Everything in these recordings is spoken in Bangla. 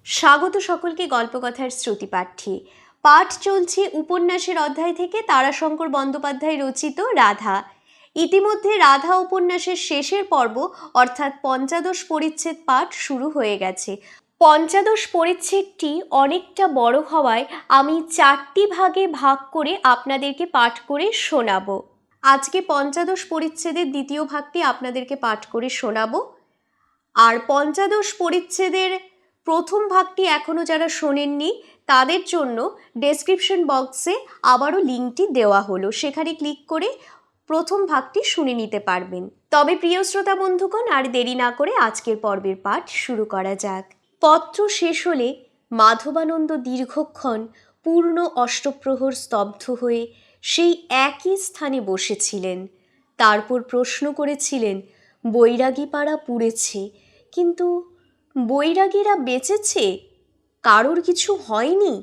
স্বাগত সকলকে গল্পকথার শ্রুতিপাঠ্যে। পাঠ চলছে উপন্যাসের অধ্যায় থেকে তারাশঙ্কর বন্দ্যোপাধ্যায় রচিত রাধা। ইতিমধ্যে রাধা উপন্যাসের শেষের পর্ব অর্থাৎ পঞ্চদশ পরিচ্ছেদ পাঠ শুরু হয়ে গেছে। পঞ্চদশ পরিচ্ছেদটি অনেকটা বড় হওয়ায় আমি 4টি ভাগে ভাগ করে আপনাদেরকে পাঠ করে শোনাবো। আজকে পঞ্চদশ পরিচ্ছেদের দ্বিতীয় ভাগটি আপনাদেরকে পাঠ করে শোনাবো। আর পঞ্চদশ পরিচ্ছেদের প্রথম ভাগটি এখনও যারা শোনেননি তাদের জন্য ডেসক্রিপশন বক্সে আবারও লিঙ্কটি দেওয়া হলো, সেখানে ক্লিক করে প্রথম ভাগটি শুনে নিতে পারবেন। তবে প্রিয় শ্রোতা বন্ধুগণ, আর দেরি না করে আজকের পর্বের পাঠ শুরু করা যাক। পত্র শেষ হলে মাধবানন্দ দীর্ঘক্ষণ পূর্ণ অষ্টপ্রহর স্তব্ধ হয়ে সেই একই স্থানে বসেছিলেন। তারপর প্রশ্ন করেছিলেন, বৈরাগীপাড়া পুড়েছে, কিন্তু বৈরাগীরা বেঁচেছে? কারোর কিছু হয়নি?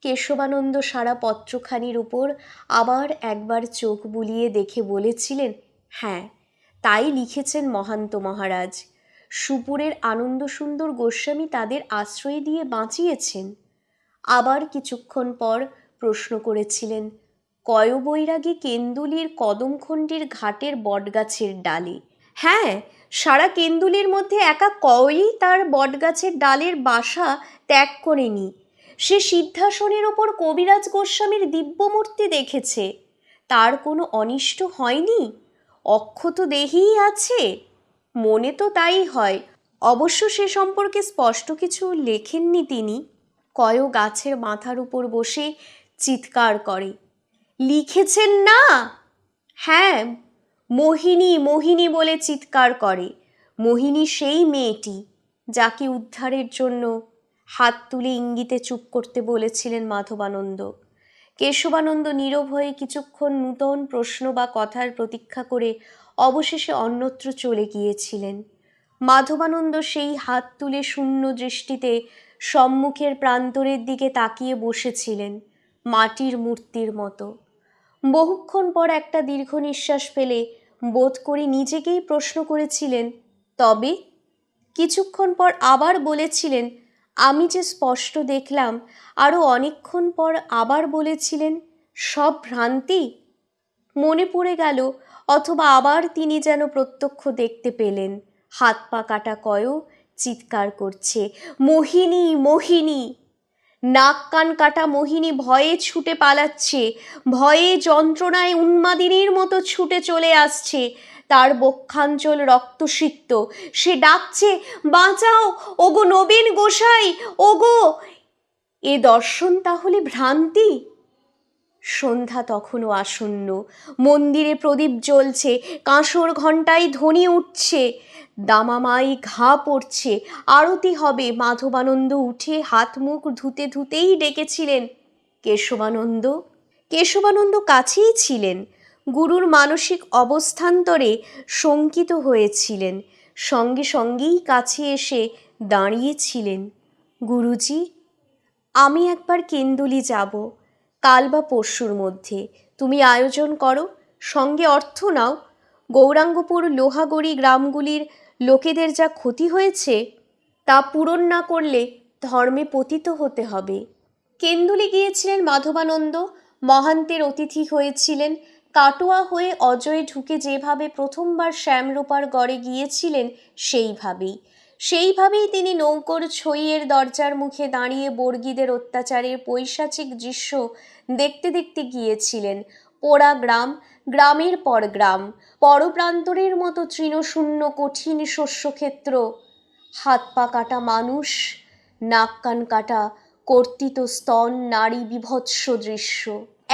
কেশবানন্দ সারা পত্রখানির উপর আবার একবার চোখ বুলিয়ে দেখে বলেছিলেন, হ্যাঁ, তাই লিখেছেন মহান্ত মহারাজ। সুপুরের আনন্দসুন্দর গোস্বামী তাদের আশ্রয় দিয়ে বাঁচিয়েছেন। আবার কিছুক্ষণ পর প্রশ্ন করেছিলেন, কয় বৈরাগী কেন্দুলির কদমখণ্ডির ঘাটের বটগাছের ডালে? হ্যাঁ, সারা কেন্দুলির মধ্যে একা কয়ই তার বটগাছের ডালের বাসা ত্যাগ করেনি। সে সিদ্ধাসনের ওপর কবিরাজ গোস্বামীর দিব্যমূর্তি দেখেছে। তার কোনো অনিষ্ট হয়নি, অক্ষত দেহেই আছে। মনে তো তাই হয়। অবশ্য সে সম্পর্কে স্পষ্ট কিছু লেখেননি তিনি। কয় গাছের মাথার উপর বসে চিৎকার করে, লিখেছেন না? হ্যাঁ, মোহিনী মোহিনী বলে চিৎকার করে। মোহিনী সেই মেয়েটি যাকে উদ্ধারের জন্য হাত তুলে ইঙ্গিতে চুপ করতে বলেছিলেন মাধবানন্দ। কেশবানন্দ নীরব হয়ে কিছুক্ষণ নূতন প্রশ্ন বা কথার প্রতীক্ষা করে অবশেষে অন্যত্র চলে গিয়েছিলেন। মাধবানন্দ সেই হাত তুলে শূন্য দৃষ্টিতে সম্মুখের প্রান্তরের দিকে তাকিয়ে বসেছিলেন, মাটির মূর্তির মতো। বহুক্ষণ পর একটা দীর্ঘ নিঃশ্বাস ফেলে বোধ করি নিজেকেই প্রশ্ন করেছিলেন, তবে? কিছুক্ষণ পর আবার বলেছিলেন, আমি যে স্পষ্ট দেখলাম। আরও অনেকক্ষণ পর আবার বলেছিলেন, সব ভ্রান্তি? মনে পড়ে গেল, অথবা আবার তিনি যেন প্রত্যক্ষ দেখতে পেলেন, হাত পা কাটা কয় চিৎকার করছে, মোহিনী মোহিনী। নাক কান কাটা মোহিনী ভয়ে ছুটে পালাচ্ছে, ভয়ে যন্ত্রণায় উন্মাদিনীর মতো ছুটে চলে আসছে। তার বক্ষাঞ্চল রক্তসিক্ত। সে ডাকছে, বাঁচাও ওগো নবীন গোসাই, ওগো। এ দর্শন তাহলে ভ্রান্তি? সন্ধ্যা তখনও আসন্ন। মন্দিরে প্রদীপ জ্বলছে, কাঁসর ঘণ্টায় ধ্বনি উঠছে, দামামাই ঘা পড়ছে, আরতি হবে। মাধবানন্দ উঠে হাত মুখ ধুতে ধুতেই ডেকেছিলেন, কেশবানন্দ। কেশবানন্দ কাছেই ছিলেন, গুরুর মানসিক অবস্থান্তরে শঙ্কিত হয়েছিলেন। সঙ্গে সঙ্গেই কাছে এসে দাঁড়িয়েছিলেন, গুরুজি, আমি একবার কেন্দুলি যাব, কাল বা পরশুর মধ্যে। তুমি আয়োজন করো, সঙ্গে অর্থ নাও। গৌরাঙ্গপুর লোহাগড়ি গ্রামগুলির লোকেদের যা ক্ষতি হয়েছে তা পূরণ না করলে ধর্মে পতিত হতে হবে। কেন্দুলি গিয়েছিলেন মাধবানন্দ, মহান্তের অতিথি হয়েছিলেন। কাটোয়া হয়ে অজয় ঢুকে যেভাবে প্রথমবার শ্যামরূপার গড়ে গিয়েছিলেন সেইভাবেই তিনি নৌকোর ছইয়ের দরজার মুখে দাঁড়িয়ে বর্গীদের অত্যাচারের পৈশাচিক দৃশ্য দেখতে দেখতে গিয়েছিলেন। পোড়া গ্রাম, গ্রামের পর গ্রাম, পরপ্রান্তরের মতো তৃণশূন্য কঠিন শস্যক্ষেত্র, হাত পা কাটা মানুষ, নাক কান কাটা কর্তিত স্তন নারী, বিভৎস দৃশ্য।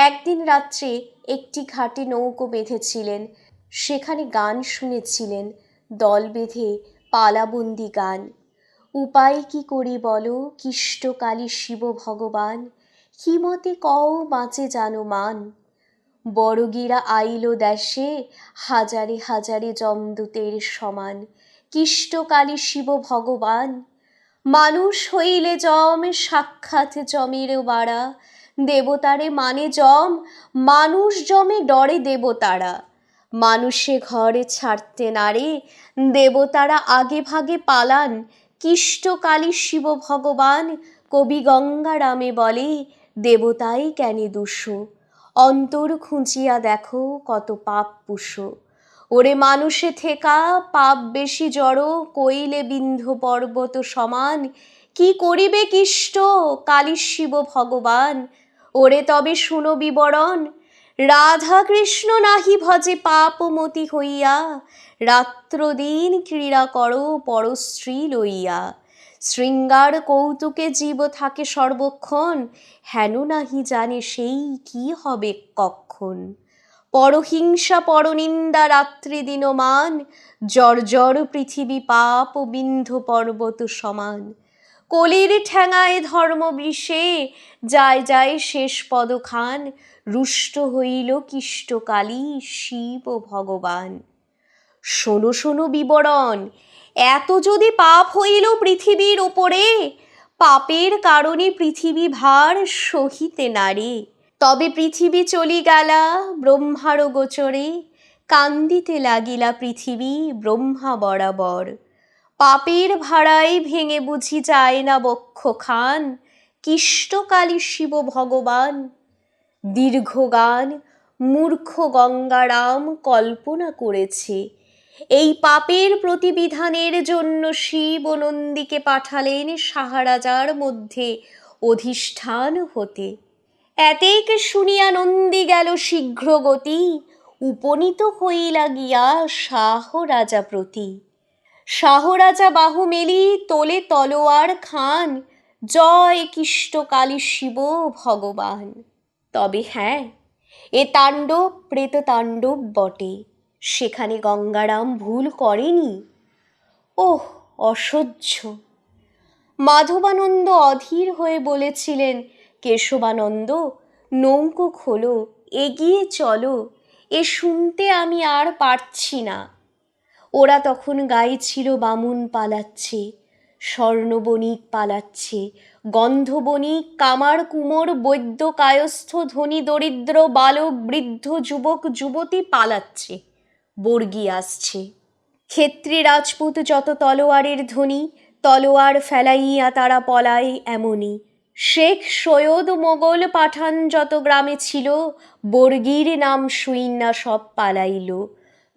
একদিন রাত্রে একটি ঘাটে নৌকো বেঁধেছিলেন, সেখানে গান শুনেছিলেন, দল বেঁধে পালাবন্দি গান। উপায় কি করি বলো, কিষ্টকালী শিব ভগবান, কি মতে কও বাঁচে জানো মান। বড়গিরা আইলো দেশে, হাজারে হাজারে যমদূতের সমান। কিষ্টকালী শিব ভগবান, মানুষ হইলে যম, সাক্ষাৎ যমের বাড়া। দেবতারে মানে যম, মানুষ যমে ডরে দেবতারা। মানুষে ঘরে ছাড়তে নারে, দেবতারা আগে ভাগে পালান। কিষ্টকালী শিব ভগবান কবি গঙ্গারামে বলে, দেবতাই কেনে দুষো, অন্তর খুঁজিয়া দেখো কত পাপ পুষো। ওরে মানুষে থেকা পাপ বেশি জড়ো, কইলে বিন্ধ্য পর্বত সমান। কি করিবে কিষ্ট কালী শিব ভগবান, ওরে তবে শুনো বিবরণ। রাধা কৃষ্ণ নাহি ভজে পাপমতি হইয়া, রাত্র দিন ক্রীড়া করো পরস্ত্রী লইয়া। শৃঙ্গার কৌতুকে জীব থাকে সর্বক্ষণ, হেন নাহি জানে সেই কি হবে কখন। পরহিংসা পরনিন্দা রাত্রি দিনমান, জর্জর পৃথিবী পাপ বিন্ধ্য পর্বত সমান। কলির ঠেঙায় ধর্ম বিষে যায় যায় শেষ পদখান, রুষ্ট হইল কিষ্টকালী শিব ভগবান। শোনো শোনো বিবরণ, এত যদি পাপ হইল পৃথিবীর ওপরে, পাপের কারণে পৃথিবী ভার সহিতে নারে। তবে পৃথিবী চলি গেলা ব্রহ্মার গোচরে, কান্দিতে লাগিলা পৃথিবী ব্রহ্মা বরাবর। পাপের ভাড়ায় ভেঙে বুঝি যায় না বক্ষ খান, কিষ্টকালী শিব ভগবান। দীর্ঘ গান মূর্খ গঙ্গারাম কল্পনা করেছে, এই পাপের প্রতিবিধানের জন্য শিব ও নন্দীকে পাঠালেন সাহারাজার মধ্যে অধিষ্ঠান হতে। এতেক শুনিয়া নন্দী গেল শীঘ্র গতি, উপনীত হইলা গিয়া শাহ রাজা প্রতি। শাহ রাজা বাহু মেলি তোলে তলোয়ার খান, জয় কিষ্টকালী শিব ভগবান। তবে হ্যাঁ, এ তাণ্ডব প্রেত তাণ্ডব বটে, সেখানে গঙ্গারাম ভুল করেনি। ওহ অসহ্য! মাধবানন্দ অধীর হয়ে বলেছিলেন, কেশবানন্দ নৌকো খোলো, এগিয়ে চলো, এ শুনতে আমি আর পারছি না। ওরা তখন গাইছিল, বামুন পালাচ্ছে, স্বর্ণবণিক পালাচ্ছে, গন্ধবণিক, কামার কুমোর, বৈদ্য কায়স্থ, ধনী দরিদ্র, বালক বৃদ্ধ, যুবক যুবতী পালাচ্ছে, বর্গী আসছে। ক্ষেত্রী রাজপুত যত তলোয়ারের ধ্বনি, তলোয়ার ফেলাইয়া তারা পলায় এমনি। শেখ সৈয়দ মোগল পাঠান যত গ্রামে ছিল, বর্গীর নাম শুইনা সব পালাইল।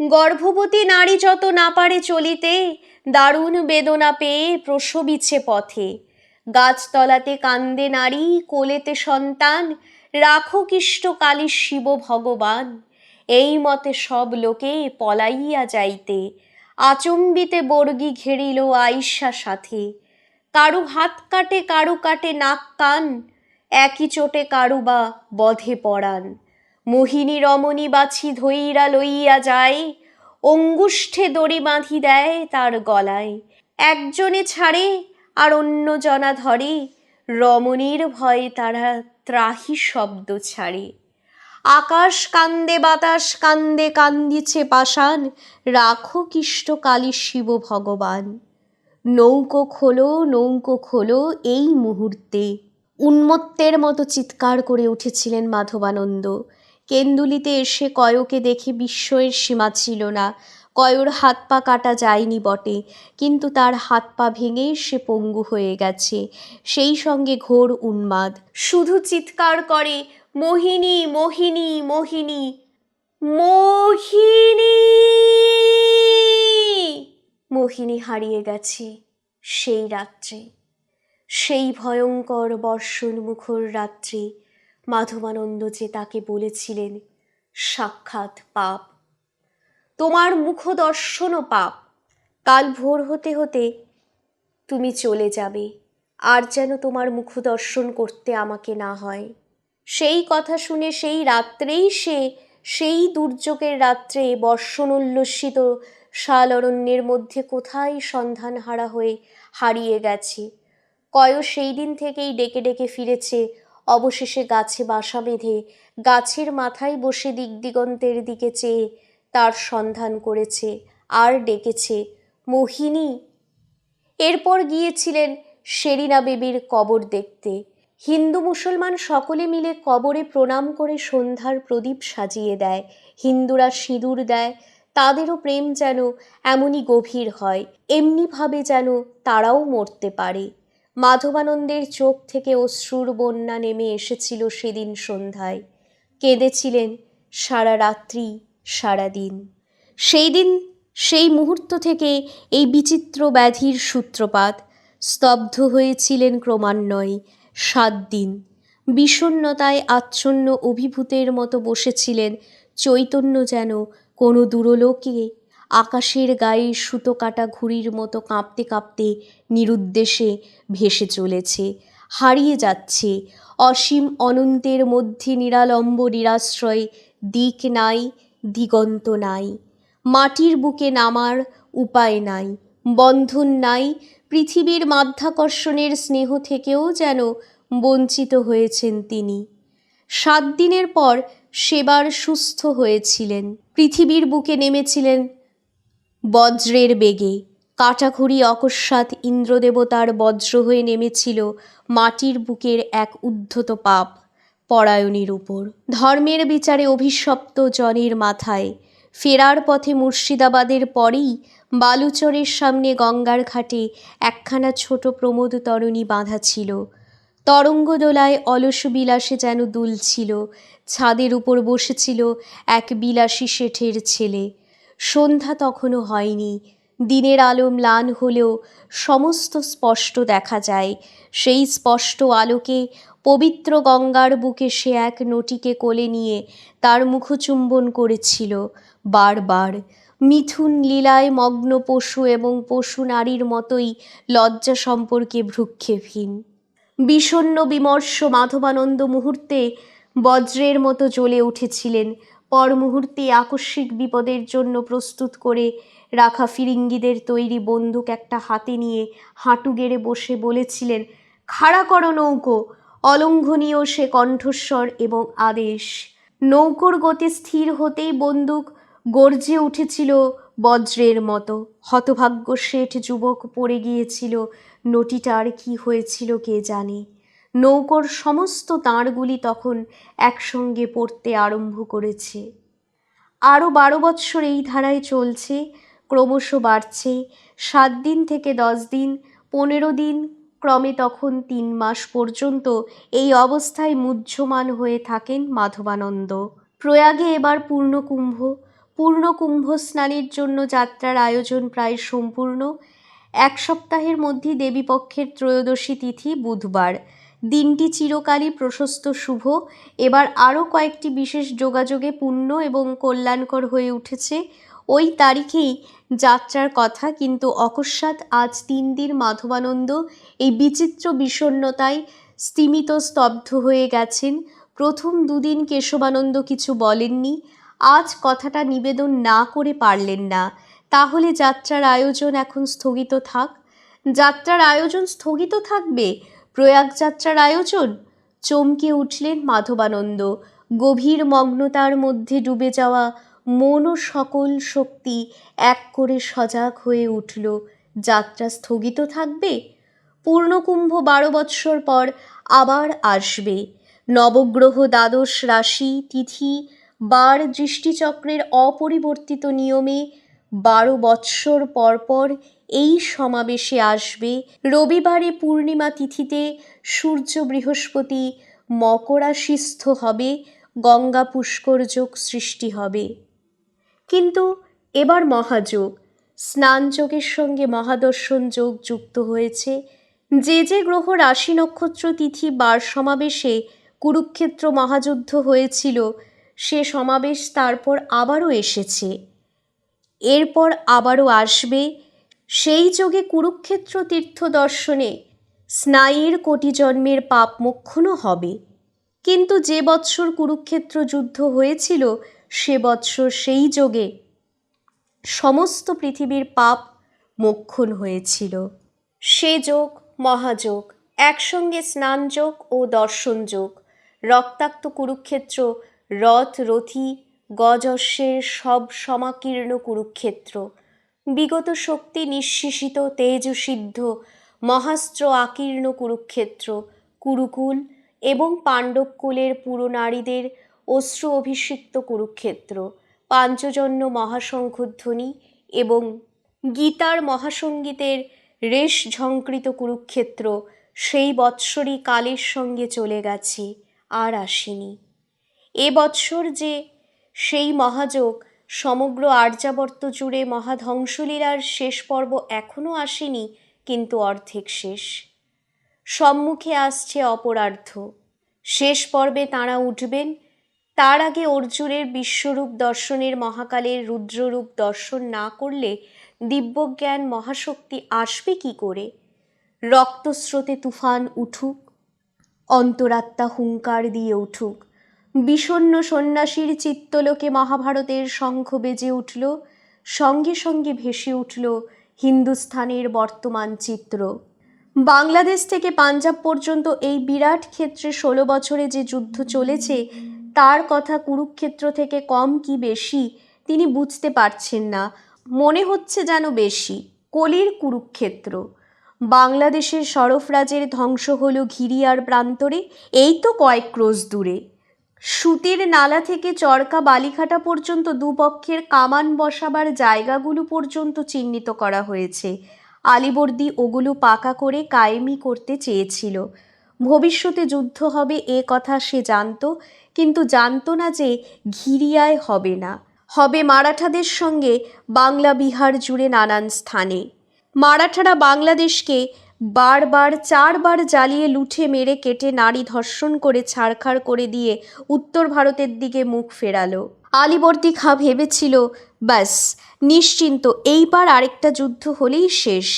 গর্ভবতী নারী যত না পারে চলিতে, দারুণ বেদনা পেয়ে প্রসবিছে পথে। গাছতলাতে কান্দে নারী, কোলেতে সন্তান, রাখো কিষ্টকালী শিব ভগবান। এই মতে সব লোকে পলাইয়া যাইতে, আচম্বিতে বর্গী ঘেরিল আইসা সাথে। কারু হাত কাটে, কারু কাটে নাক কান, একই চোটে কারু বা বধে পরাণ। মোহিনী রমণী বাছি ধইরা লইয়া যায়, অঙ্গুষ্ঠে দড়ি বাঁধি দেয় তার গলায়। একজনে ছাড়ে আর অন্য জনা ধরে, রমণীর ভয়ে তারা ত্রাহি শব্দ ছাড়ে। আকাশ কান্দে বাতাস কান্দে, কান্দিছে পাষাণ, রাখো কিষ্টকালী শিব ভগবান। নৌকো খোলো, নৌকো খোলো এই মুহূর্তে। উন্মত্তের মতো চিৎকার করে উঠেছিলেন মাধবানন্দ। কেন্দুলিতে এসে কয়কে দেখে বিস্ময়ের সীমা ছিল না। কয়র হাত পা কাটা যায়নি বটে, কিন্তু তার হাত পা ভেঙে সে পঙ্গু হয়ে গেছে, সেই সঙ্গে ঘোর উন্মাদ। শুধু চিৎকার করে, মোহিনী মোহিনী মোহিনী মোহিনী। মোহিনী হারিয়ে গেছে সেই রাত্রে, সেই ভয়ঙ্কর বর্ষণমুখর রাত্রে। মাধবানন্দ যে তাকে বলেছিলেন, সাক্ষাৎ পাপ, তোমার মুখ দর্শনও পাপ। কাল ভোর হতে হতে তুমি চলে যাবে, আর যেন তোমার মুখ দর্শন করতে আমাকে না হয়। সেই কথা শুনে সেই রাত্রেই সে, সেই দুর্যোগের রাত্রে বর্ষণ উল্লসিত শাল অরণ্যের মধ্যে কোথায় সন্ধানহারা হয়ে হারিয়ে গেছে। কয় সেই দিন থেকেই ডেকে ডেকে ফিরেছে, অবশেষে গাছে বাসা বেঁধে গাছের মাথায় বসে দিক দিগন্তের দিকে চেয়ে তার সন্ধান করেছে, আর ডেকেছে, মোহিনী। এরপর গিয়েছিলেন শেরিনা বেবির কবর দেখতে। হিন্দু মুসলমান সকলে মিলে কবরে প্রণাম করে সন্ধ্যার প্রদীপ সাজিয়ে দেয়। হিন্দুরা সিঁদুর দেয়, তাদেরও প্রেম যেন এমনই গভীর হয়, এমনিভাবে যেন তারাও মরতে পারে। মাধবানন্দের চোখ থেকে অশ্রুর বন্যা নেমে এসেছিল সেদিন সন্ধ্যায়। কেঁদেছিলেন সারা রাত্রি, সারাদিন। সেই দিন, সেই মুহূর্ত থেকে এই বিচিত্র ব্যাধির সূত্রপাত। স্তব্ধ হয়েছিলেন ক্রমান্বয়ে 7 দিন। বিষণ্ণতায় আচ্ছন্ন অভিভূতের মতো বসেছিলেন। চৈতন্য যেন কোনো দূরলোকে আকাশের গায়ে সুতো কাটা ঘুড়ির মতো কাঁপতে কাঁপতে নিরুদ্দেশে ভেসে চলেছে, হারিয়ে যাচ্ছে অসীম অনন্তের মধ্যে। নিরালম্ব নিরাশ্রয়, দিক নাই, দিগন্ত নাই, মাটির বুকে নামার উপায় নাই, বন্ধন নাই। পৃথিবীর মাধ্যাকর্ষণের স্নেহ থেকেও যেন বঞ্চিত হয়েছেন তিনি। 7 দিনের পর সেবার সুস্থ হয়েছিলেন। পৃথিবীর বুকে নেমেছিলেন বজ্রের বেগে। কাটাখুড়ি অকস্মাৎ ইন্দ্রদেবতার বজ্র হয়ে নেমেছিল মাটির বুকের এক উদ্ধত পাপ পরায়ণীর উপর। ধর্মের বিচারে অভিশপ্ত জনের মাথায়। ফেরার পথে মুর্শিদাবাদের পরেই বালুচরের সামনে গঙ্গার ঘাটে একখানা ছোট প্রমোদ তরণী বাঁধা ছিল। তরঙ্গদোলায় অলস বিলাসে যেন দুলছিল। ছাদের উপর বসেছিল এক বিলাসী শেঠের ছেলে। সন্ধ্যা তখনও হয়নি। দিনের আলো ম্লান হলেও সমস্ত স্পষ্ট দেখা যায়। সেই স্পষ্ট আলোকে পবিত্র গঙ্গার বুকে সে এক নটিকে কোলে নিয়ে তার মুখচুম্বন করেছিল বারবার। মিথুন লীলায় মগ্ন পশু এবং পশু নারীর মতোই লজ্জা সম্পর্কে ভ্রুক্ষেপহীন। বিষণ্ণ বিমর্ষ মাধবানন্দ মুহূর্তে বজ্রের মতো জ্বলে উঠেছিলেন। পর মুহূর্তে আকস্মিক বিপদের জন্য প্রস্তুত করে রাখা ফিরিঙ্গিদের তৈরি বন্দুক একটা হাতে নিয়ে হাঁটু গেড়ে বসে বলেছিলেন, খাড়া করো নৌকো। অলঙ্ঘনীয় সে কণ্ঠস্বর এবং আদেশ। নৌকোর গতি স্থির হতেই বন্দুক গর্জে উঠেছিল বজ্রের মতো। হতভাগ্য শেঠ যুবক পড়ে গিয়েছিল। নটিটার কি হয়েছিল কে জানে। নৌকোর সমস্ত তাঁরগুলি তখন একসঙ্গে পড়তে আরম্ভ করেছে। আরও 12 বৎসর এই ধারায় চলছে, ক্রমশ বাড়ছে। 7 দিন থেকে 10 দিন, 15 দিন, ক্রমে তখন 3 মাস পর্যন্ত এই অবস্থায় মুহ্যমান হয়ে থাকেন মাধবানন্দ। প্রয়াগে এবার পূর্ণকুম্ভ স্নানের জন্য যাত্রার আয়োজন প্রায় সম্পূর্ণ। 1 সপ্তাহের মধ্যে দেবীপক্ষের ত্রয়োদশী তিথি বুধবার। দিনটি চিরকালই প্রশস্ত শুভ। এবার আরও কয়েকটি বিশেষ যোগাযোগে পূর্ণ এবং কল্যাণকর হয়ে উঠেছে। ওই তারিখেই যাত্রার কথা, কিন্তু অকস্মাৎ আজ 3 দিন মাধবানন্দ এই বিচিত্র বিষণ্ণতায় স্তিমিত স্তব্ধ হয়ে গেছেন। প্রথম 2 দিন কেশবানন্দ কিছু বলেননি। আজ কথাটা নিবেদন না করে পারলেন না। তাহলে যাত্রার আয়োজন এখন স্থগিত থাক। যাত্রার আয়োজন স্থগিত থাকবে? প্রয়াগ যাত্রার আয়োজন? চমকে উঠলেন মাধবানন্দ। গভীর মগ্নতার মধ্যে ডুবে যাওয়া মন ও সকল শক্তি এক করে সজাগ হয়ে উঠল। যাত্রা স্থগিত থাকবে? পূর্ণকুম্ভ 12 বৎসর পর আবার আসবে। নবগ্রহ, দ্বাদশ রাশি, তিথি, বার, দৃষ্টিচক্রের অপরিবর্তিত নিয়মে 12 বৎসর পর পর এই সমাবেশে আসবে। রবিবারে পূর্ণিমা তিথিতে সূর্য বৃহস্পতি মকরাশিস্থ হবে, গঙ্গা পুষ্কর যোগ সৃষ্টি হবে। কিন্তু এবার মহাযোগ, স্নান যোগের সঙ্গে মহাদর্শন যোগ যুক্ত হয়েছে। যে যে গ্রহ, রাশি, নক্ষত্র, তিথি, বার সমাবেশে কুরুক্ষেত্র মহাযুদ্ধ হয়েছিল, সে সমাবেশ তারপর আবারও এসেছে, এরপর আবারও আসবে। সেই যোগে কুরুক্ষেত্র তীর্থ দর্শনে স্নায়ুর কোটি জন্মের পাপ মোক্ষণও হবে। কিন্তু যে বৎসর কুরুক্ষেত্র যুদ্ধ হয়েছিল, সে বৎসর সেই যোগে সমস্ত পৃথিবীর পাপ মোক্ষণ হয়েছিল। সে যোগ মহাযোগ, একসঙ্গে স্নান যোগ ও দর্শন যোগ। রক্তাক্ত কুরুক্ষেত্র, রথ, রথী, গজস্যের সব সমাকীর্ণ কুরুক্ষেত্র, বিগত শক্তি নিঃশেষিত তেজসিদ্ধ মহাস্ত্র আকীর্ণ কুরুক্ষেত্র, কুরুকুল এবং পাণ্ডবকুলের পুরো নারীদের অশ্রু অভিষিক্ত কুরুক্ষেত্র, পাঞ্চজন্য মহাশঙ্খধ্বনি এবং গীতার মহাসঙ্গীতের রেশ ঝঙ্কৃত কুরুক্ষেত্র সেই বৎসরই কালের সঙ্গে চলে গেছে, আর আসেনি। এ বৎসর যে সেই মহাযোগ সমগ্র আর্যাবর্ত জুড়ে মহাধ্বংসলীলার শেষ পর্ব এখনও আসেনি, কিন্তু অর্ধেক শেষ। সম্মুখে আসছে অপরার্ধ। শেষ পর্বে তাঁরা উঠবেন। তার আগে অর্জুনের বিশ্বরূপ দর্শনের, মহাকালের রুদ্ররূপ দর্শন না করলে দিব্যজ্ঞান মহাশক্তি আসবে কি করে? রক্তস্রোতে তুফান উঠুক, অন্তরাত্মা হুঙ্কার দিয়ে উঠুক, বিষণ্ণ সন্ন্যাসীর চিত্তলোকে মহাভারতের শঙ্খ বেজে উঠল, সঙ্গে সঙ্গে ভেসে উঠল হিন্দুস্থানের বর্তমান চিত্র। বাংলাদেশ থেকে পাঞ্জাব পর্যন্ত এই বিরাট ক্ষেত্রে 16 বছরে যে যুদ্ধ চলেছে, তার কথা কুরুক্ষেত্র থেকে কম কি বেশি তিনি বুঝতে পারছেন না। মনে হচ্ছে যেন বেশি। কলির কুরুক্ষেত্র। বাংলাদেশের সরফরাজের ধ্বংস হলো ঘিরিয়ার প্রান্তরে, এই তো কয়েক ক্রোশ দূরে। সুতির নালা থেকে চরকা বালিখাটা পর্যন্ত দুপক্ষের কামান বসাবার জায়গাগুলো পর্যন্ত চিহ্নিত করা হয়েছে। আলীবর্দী ওগুলো পাকা করে কায়েমি করতে চেয়েছিল। ভবিষ্যতে যুদ্ধ হবে এ কথা সে জানত, কিন্তু জানত না যে ঘিরিয়ায় হবে না, হবে মারাঠাদের সঙ্গে বাংলা বিহার জুড়ে নানান স্থানে। মারাঠারা বাংলাদেশকে বারবার 4 বার জ্বালিয়ে লুঠে মেরে কেটে নারী ধর্ষণ করে ছাড়খাড় করে দিয়ে উত্তর ভারতের দিকে মুখ ফেরালো। আলীবর্দী খাঁ ভেবেছিল, ব্যাস নিশ্চিন্ত, এইবার আরেকটা যুদ্ধ হলেই শেষ।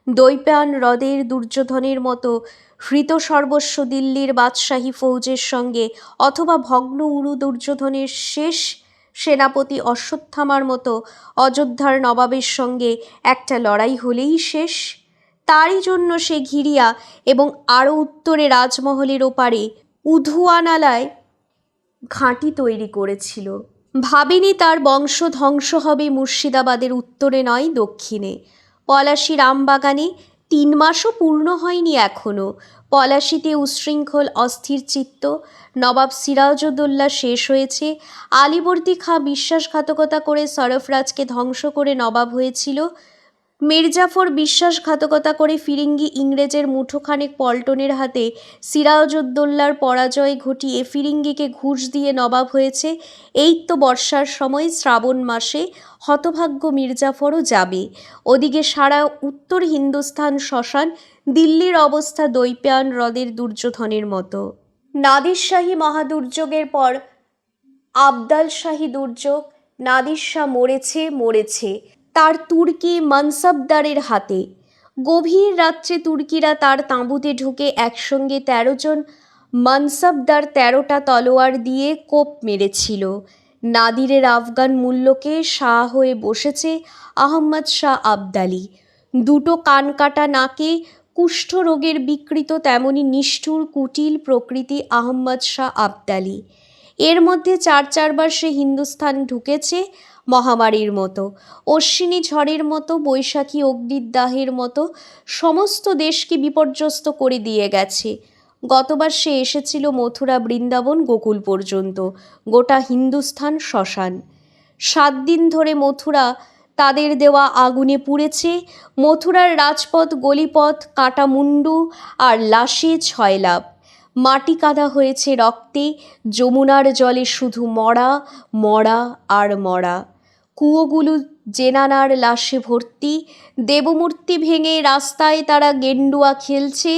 দৈপায়ন হ্রদের দুর্যোধনের মতো হৃত সর্বস্ব দিল্লির বাদশাহী ফৌজের সঙ্গে, অথবা ভগ্ন উরু দুর্যোধনের শেষ সেনাপতি অশ্বত্থামার মতো অযোধ্যার নবাবের সঙ্গে একটা লড়াই হলেই শেষ। তারই জন্য সে ঘিরিয়া এবং আরও উত্তরে রাজমহলের ওপারে উধুয়ানালায় ঘাঁটি তৈরি করেছিল। ভাবেনি তার বংশ ধ্বংস হবে মুর্শিদাবাদের উত্তরে নয়, দক্ষিণে। পলাশী রামবাগানে 3 মাসও পূর্ণ হয়নি এখনও। পলাশীতে উশৃঙ্খল অস্থির চিত্ত। নবাব সিরাজউদ্দৌলা শেষ হয়েছে। আলীবর্দী খাঁ বিশ্বাসঘাতকতা করে সরফরাজকে ধ্বংস করে নবাব হয়েছিল। মির্জাফর বিশ্বাসঘাতকতা করে ফিরিঙ্গি ইংরেজের মুঠোখানেক পল্টনের হাতে সিরাজউদ্দৌলার পরাজয় ঘটিয়ে ফিরিঙ্গিকে ঘুষ দিয়ে নবাব হয়েছে। এই তো বর্ষার সময়, শ্রাবণ মাসে হতভাগ্য মির্জাফরও যাবে। ওদিকে সারা উত্তর হিন্দুস্থান শ্মশান। দিল্লির অবস্থা দৈপায়ন হ্রদের দুর্যোধনের মতো। নাদিরশাহী মহাদুর্যোগের পর আবদালশাহী দুর্যোগ। নাদির শাহ মরেছে তার তুর্কি মানসবদারের হাতে। গভীর রাত্রে তুর্কিরা তার তাঁবুতে ঢুকে একসঙ্গে 13 জন মানসবদার 13টা তলোয়ার দিয়ে কোপ মেরেছিল। নাদিরের আফগান মূল্যকে শাহ হয়ে বসেছে আহম্মদ শাহ আবদালি। 2টো কানকাটা নাকে, কুষ্ঠ রোগের বিকৃত তেমনি নিষ্ঠুর কুটিল প্রকৃতি আহম্মদ শাহ আবদালি। এর মধ্যে 4 বার সে হিন্দুস্থান ঢুকেছে, মহামারীর মতো, অশ্বিনী ঝড়ের মতো, বৈশাখী অগ্নিদাহের মতো সমস্ত দেশকে বিপর্যস্ত করে দিয়ে গেছে। গতবার সে এসেছিল মথুরা, বৃন্দাবন, গোকুল পর্যন্ত। গোটা হিন্দুস্থান শ্মশান। 7 দিন ধরে মথুরা তাদের দেওয়া আগুনে পুড়েছে। মথুরার রাজপথ, গলিপথ কাটা মুন্ডু আর লাশে ছয়লাভ। মাটি কাদা হয়েছে রক্তে। যমুনার জলে শুধু মরা, মরা আর মরা। কুয়োগুলো জেনানার লাশে ভর্তি। দেবমূর্তি ভেঙে রাস্তায় তারা গেন্ডুয়া খেলছে।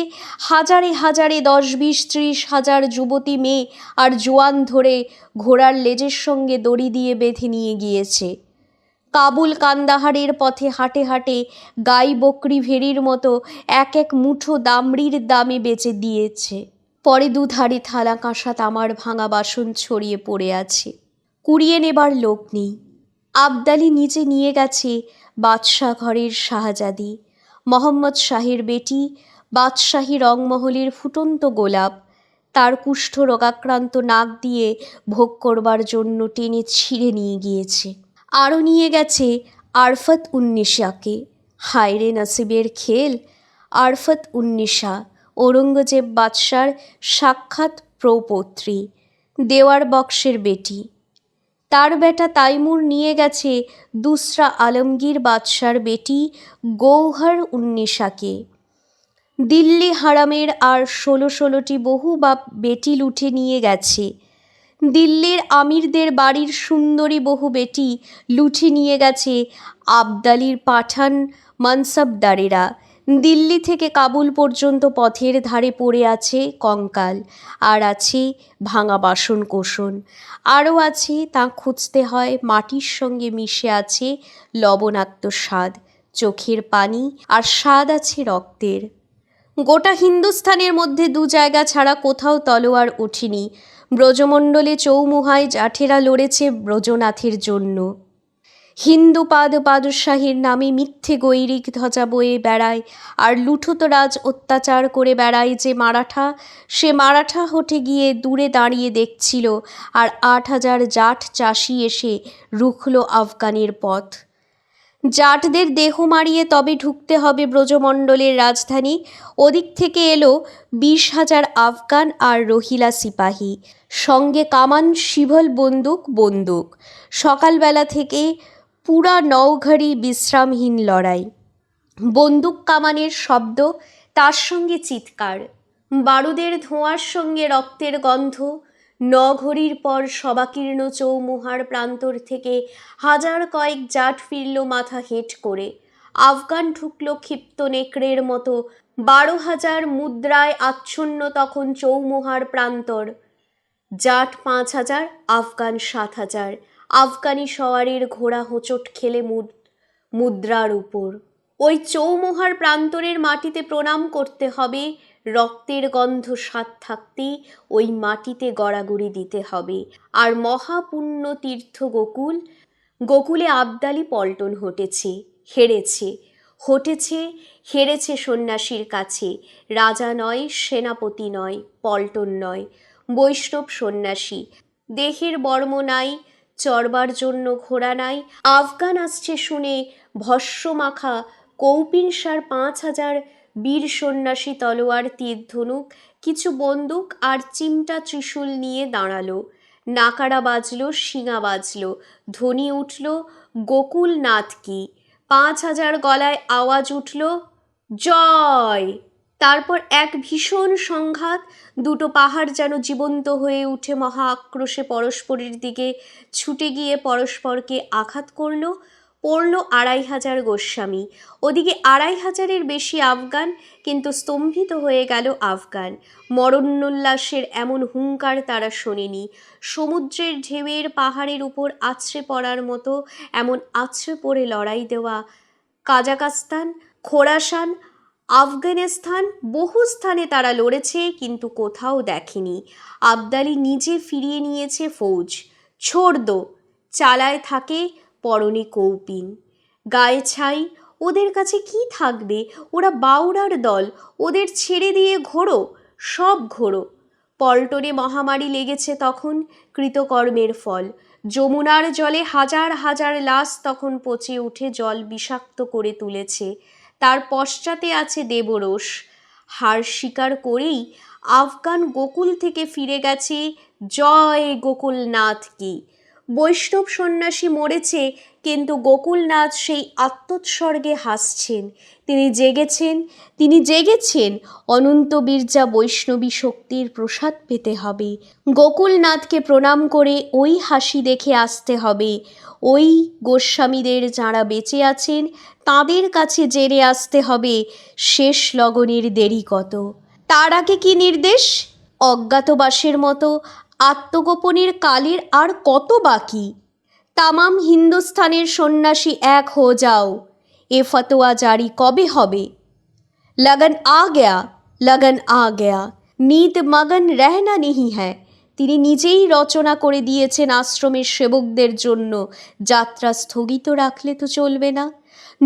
হাজারে হাজারে 10, 20, 30 হাজার যুবতী মেয়ে আর জোয়ান ধরে ঘোড়ার লেজের সঙ্গে দড়ি দিয়ে বেঁধে নিয়ে গিয়েছে। কাবুল কান্দাহারের পথে হাঁটে হাঁটে গাই বকরি ভেড়ির মতো এক এক মুঠো দামড়ির দামে বেচে দিয়েছে। পরে দুধারে থালা কাঁসা তামার ভাঙা বাসন ছড়িয়ে পড়ে আছে। কুড়িয়ে নেবার লোক নেই। আবদালি নিজে নিয়ে গেছে বাদশাহ ঘরের শাহজাদি, মোহাম্মদ শাহের বেটি, বাদশাহী রংমহলের ফুটন্ত গোলাপ। তার কুষ্ঠ রোগাক্রান্ত নাক দিয়ে ভোগ করবার জন্য টেনে ছিঁড়ে নিয়ে গিয়েছে। আরও নিয়ে গেছে আরফত উন্নিশাকে। হায়রে নসিবের খেল! আরফত উন্নিশা ঔরঙ্গজেব বাদশার সাক্ষাৎ প্রপৌত্রী, দেওয়ার বক্সের বেটি। তার বেটা তাইমুর নিয়ে গেছে দুসরা আলমগীর বাদশার বেটি গৌহর উন্নিসাকে। দিল্লি হারামের আর ১৬টি বহু বা বেটি লুটে নিয়ে গেছে। দিল্লির আমিরদের বাড়ির সুন্দরী বহু বেটি লুটে নিয়ে গেছে আবদালির পাঠান মানসবদারেরা। দিল্লি থেকে কাবুল পর্যন্ত পথের ধারে পড়ে আছে কঙ্কাল, আর আছে ভাঙা বাসন কোসন, আরও আছে, তা খুঁজতে হয়, মাটির সঙ্গে মিশে আছে লবণাক্ত স্বাদ, চোখের পানি, আর স্বাদ আছে রক্তের। গোটা হিন্দুস্থানের মধ্যে ২ জায়গা ছাড়া কোথাও তলোয়ার ওঠেনি। ব্রজমণ্ডলে চৌমুহায় জাঠেরা লড়েছে ব্রজনাথের জন্য। হিন্দু পাদশাহীর নামে মিথ্যে গৈরিক ধ্বজা বয়ে বেড়ায় আর লুঠতরাজ অত্যাচার করে বেড়ায় যে মারাঠা, সে মারাঠা হটে গিয়ে দূরে দাঁড়িয়ে দেখছিল, আর ৮,০০০ জাট চাষি এসে রুখল আফগানের পথ। জাটদের দেহ মারিয়ে তবে ঢুকতে হবে ব্রজমণ্ডলের রাজধানী। ওদিক থেকে এলো ২০,০০০ আফগান আর রহিলা সিপাহী, সঙ্গে কামান, শিভল, বন্দুক। সকালবেলা থেকে পুরা ৯ ঘড়ি বিশ্রামহীন লড়াই। বন্দুক কামানের শব্দ, তার সঙ্গে চিৎকার, বারুদের ধোঁয়ার সঙ্গে রক্তের গন্ধ। ৯ ঘড়ির পর সবাকীর্ণ চৌমুহার প্রান্তর থেকে হাজার কয়েক জাট ফিরল মাথা হেঁট করে। আফগান ঢুকল ক্ষিপ্ত নেকড়ের মতো। ১২,০০০ মুদ্রায় আচ্ছন্ন তখন চৌমুহার প্রান্তর। জাট ৫,০০০, আফগান ৭,০০০। আফগানি সওয়ারের ঘোড়া হোঁচট খেলে মুদ্রার উপর। ওই চৌমুহার প্রান্তরের মাটিতে প্রণাম করতে হবে। রক্তের গন্ধ স্বাদ থাকতেই ওই মাটিতে গড়াগড়ি দিতে হবে। আর মহাপুণ্য তীর্থ গোকুলে আবদালি পল্টন হেরেছে সন্ন্যাসীর কাছে। রাজা নয়, সেনাপতি নয়, পল্টন নয়, বৈষ্ণব সন্ন্যাসী। দেহের বর্ম নাই, চড়বার জন্য ঘোড়া নাই। আফগান আসছে শুনে ভস্য মাখা কৌপিনসার ৫,০০০ বীর সন্ন্যাসী তলোয়ার, তীর, ধনুক, কিছু বন্দুক আর চিমটা ত্রিশূল নিয়ে দাঁড়ালো। নাকারা বাজলো, শিঙা বাজলো, ধ্বনি উঠল গোকুলনাথ কি। ৫,০০০ গলায় আওয়াজ উঠল, জয়। তারপর এক ভীষণ সংঘাত। ২টো পাহাড় যেন জীবন্ত হয়ে উঠে মহা আক্রোশে পরস্পরের দিকে ছুটে গিয়ে পরস্পরকে আঘাত করল। পড়ল ২,৫০০ গোস্বামী, ওদিকে ২,৫০০-এর বেশি আফগান। কিন্তু স্তম্ভিত হয়ে গেল আফগান। মরণোল্লাসের এমন হুঙ্কার তারা শোনেনি। সমুদ্রের ঢেউয়ের পাহাড়ের উপর আছড়ে পড়ার মতো এমন আছড়ে পড়ে লড়াই দেওয়া কাজাকাস্তান, খোরাসান, আফগানিস্তান, বহু স্থানে তারা লড়েছে, কিন্তু কোথাও দেখেনি। আবদালি নিজে ফিরিয়ে নিয়েছে ফৌজ। ছোড়দো চালায় থাকে, পরনে কৌপিন, গায়ে ছাই। ওদের কাছে কি থাকবে? ওরা বাউরার দল। ওদের ছেড়ে দিয়ে ঘোরো, সব ঘোরো। পল্টনে মহামারী লেগেছে তখন, কৃতকর্মের ফল। যমুনার জলে হাজার হাজার লাশ তখন পচে উঠে জল বিষাক্ত করে তুলেছে। তার পশ্চাতে আছে দেবরোষ। হার স্বীকার করেই আফগান গোকুল থেকে ফিরে গেছে। জয় গোকুলনাথ কি। বৈষ্ণব সন্ন্যাসী মরেছে, কিন্তু গোকুলনাথ সেই আত্মোৎসর্গে হাসছেন। তিনি জেগেছেন। অনন্ত বীর্যা বৈষ্ণবী শক্তির প্রসাদ পেতে হবে। গোকুলনাথকে প্রণাম করে ওই হাসি দেখে আসতে হবে। ওই গোস্বামীদের যাঁরা বেঁচে আছেন তাঁদের কাছে জেনে আসতে হবে শেষ লগনের দেরি কত। তার আগে কি নির্দেশ? অজ্ঞাতবাসের মতো আত্মগোপনের কালের আর কত বাকি? তামাম হিন্দুস্থানের সন্ন্যাসী এক হো যাও। এ ফতোয়া জারি কবে হবে? लगन आ गया, नीत मगन रहना नहीं है। তিনি নিজেই রচনা করে দিয়েছেন আশ্রমের সেবকদের জন্য, যাত্রা স্থগিত রাখলে তো চলবে না।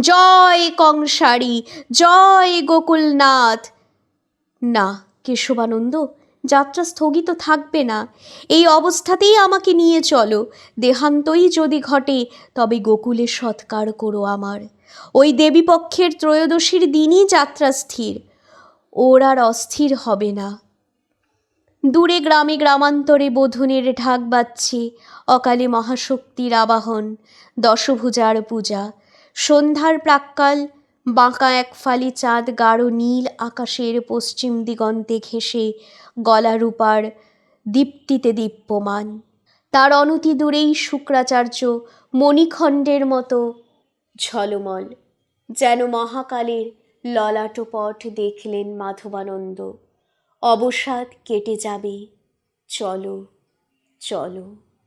জয় কংসারী, জয় গোকুলনাথ। না কেশবানন্দ, যাত্রা স্থগিত থাকবে না। এই অবস্থাতেই আমাকে নিয়ে চলো। দেহান্তই যদি ঘটে তবে গোকুলে সৎকার করো আমার। ওই দেবীপক্ষের ত্রয়োদশীর দিনই যাত্রা স্থির। ওর আর অস্থির হবে না। দূরে গ্রামে গ্রামান্তরে বোধনের ঢাক বাজছে, অকালে মহাশক্তির আবাহন, দশভুজার পূজা। সন্ধ্যার প্রাক্কাল বাঁকা এক ফালি চাঁদ গাঢ় নীল আকাশের পশ্চিম দিগন্তে ঘেঁষে গলারূপার দীপ্তিতে দীপ্যমান। তার অনতি দূরেই শুক্রাচার্য মণিখণ্ডের মতো ঝলমল, যেন মহাকালের ললাটপট দেখলেন মাধবানন্দ। অবসাদ কেটে যাবে, চলো চলো।